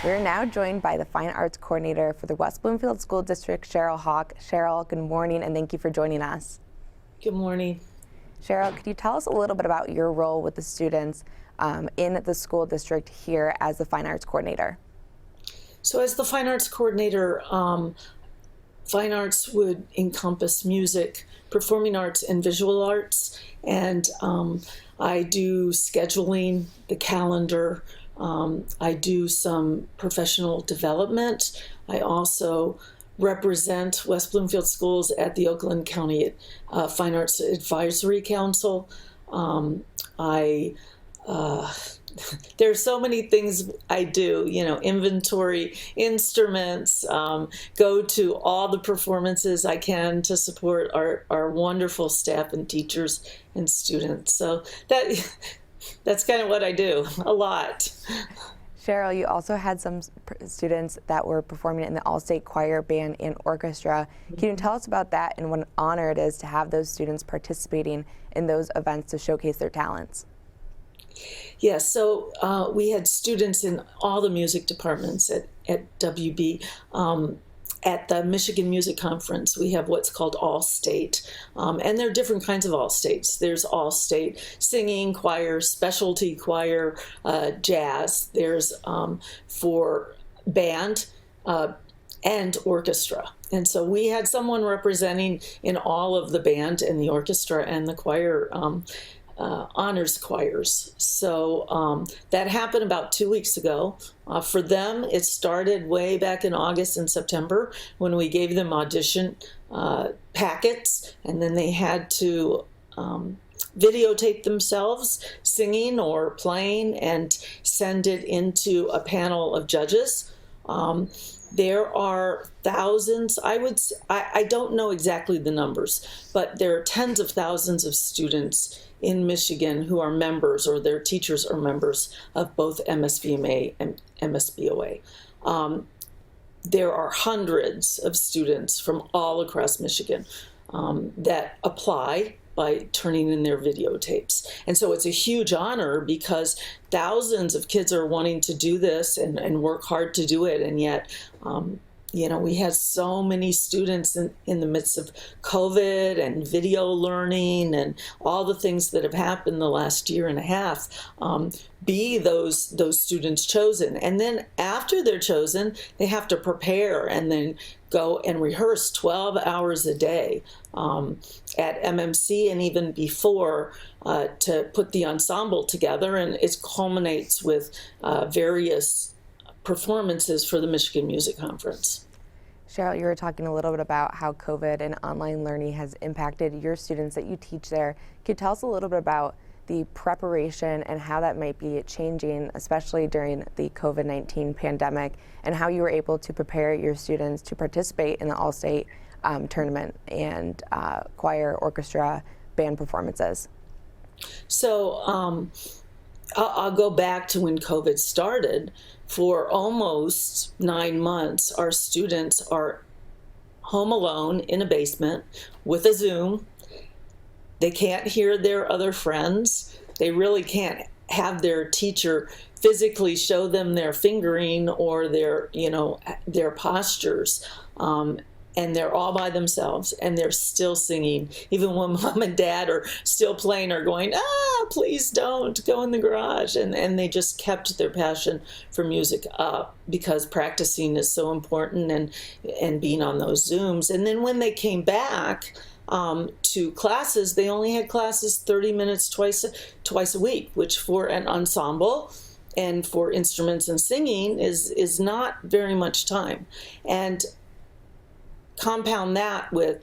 We're now joined by the Fine Arts Coordinator for the West Bloomfield School District, Sheryl Hauk. Sheryl, good morning, and thank you for joining us. Good morning. Sheryl, could you tell us a little bit about your role with the students in the school district here as the Fine Arts Coordinator? So as the Fine Arts Coordinator, Fine Arts would encompass music, performing arts, and visual arts. And I do scheduling, the calendar. I do some professional development. I also represent West Bloomfield Schools at the Oakland County Fine Arts Advisory Council. There's so many things I do, inventory instruments, go to all the performances I can to support our wonderful staff and teachers and students. So that's kind of what I do, a lot. Sheryl, you also had some students that were performing in the all-state choir, band, and orchestra. Can you tell us about that and what an honor it is to have those students participating in those events to showcase their talents? Yes, so we had students in all the music departments at WB. At the Michigan Music Conference, we have what's called All-State, and there are different kinds of All-States. There's All-State singing, choir, specialty choir, jazz. There's for band and orchestra. And so we had someone representing in all of the band and the orchestra and the choir honors choirs. So that happened about 2 weeks ago. For them, it started way back in August and September when we gave them audition packets, and then they had to videotape themselves singing or playing and send it into a panel of judges. There are thousands, I don't know exactly the numbers, but there are tens of thousands of students in Michigan who are members, or their teachers are members of both MSVMA and MSBOA. There are hundreds of students from all across Michigan that apply by turning in their videotapes. And so it's a huge honor because thousands of kids are wanting to do this and work hard to do it, and yet we had so many students in the midst of COVID and video learning and all the things that have happened the last year and a half, be those students chosen. And then after they're chosen, they have to prepare and then go and rehearse 12 hours a day at MMC and even before to put the ensemble together. And it culminates with various performances for the Michigan Music Conference. Sheryl, you were talking a little bit about how COVID and online learning has impacted your students that you teach there. Could you tell us a little bit about the preparation and how that might be changing, especially during the COVID-19 pandemic, and how you were able to prepare your students to participate in the all-state tournament and choir, orchestra, band performances? So I'll go back to when COVID started. For almost 9 months, our students are home alone in a basement with a Zoom. They can't hear their other friends. They really can't have their teacher physically show them their fingering or their postures. And they're all by themselves, and they're still singing, even when mom and dad are still playing or going, please don't, go in the garage. And they just kept their passion for music up because practicing is so important and being on those Zooms. And then when they came back to classes, they only had classes 30 minutes twice a week, which for an ensemble and for instruments and singing is not very much time. And compound that with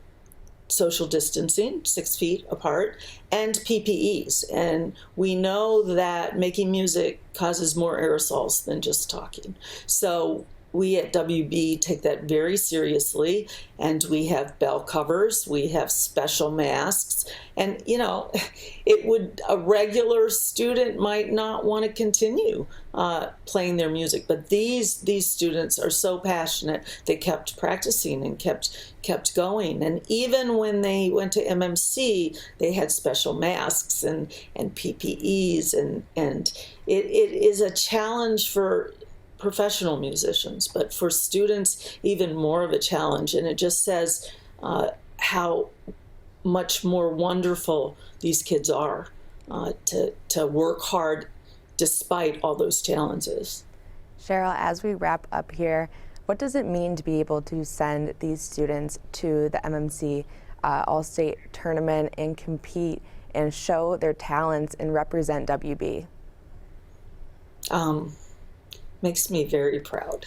social distancing, 6 feet apart, and PPEs. And we know that making music causes more aerosols than just talking. So we at WB take that very seriously, and we have bell covers, we have special masks, and a regular student might not want to continue playing their music, but these students are so passionate, they kept practicing and kept going. And even when they went to MMC, they had special masks and PPEs, and it is a challenge for professional musicians, but for students, even more of a challenge. And it just says how much more wonderful these kids are to work hard despite all those challenges. Sheryl, as we wrap up here, what does it mean to be able to send these students to the MMC All-State Tournament and compete and show their talents and represent WB? Makes me very proud.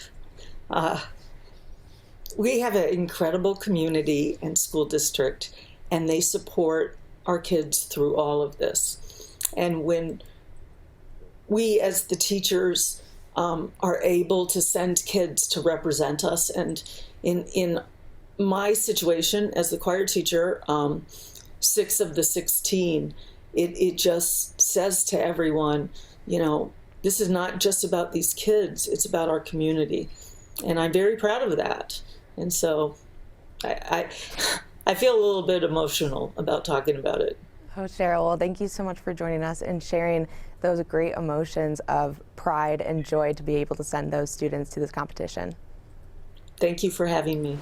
We have an incredible community and school district, and they support our kids through all of this. And when we as the teachers are able to send kids to represent us, and in my situation as the choir teacher, 6 of the 16, it just says to everyone, you know, this is not just about these kids, it's about our community. And I'm very proud of that. And so I feel a little bit emotional about talking about it. Oh, Sheryl, well, thank you so much for joining us and sharing those great emotions of pride and joy to be able to send those students to this competition. Thank you for having me.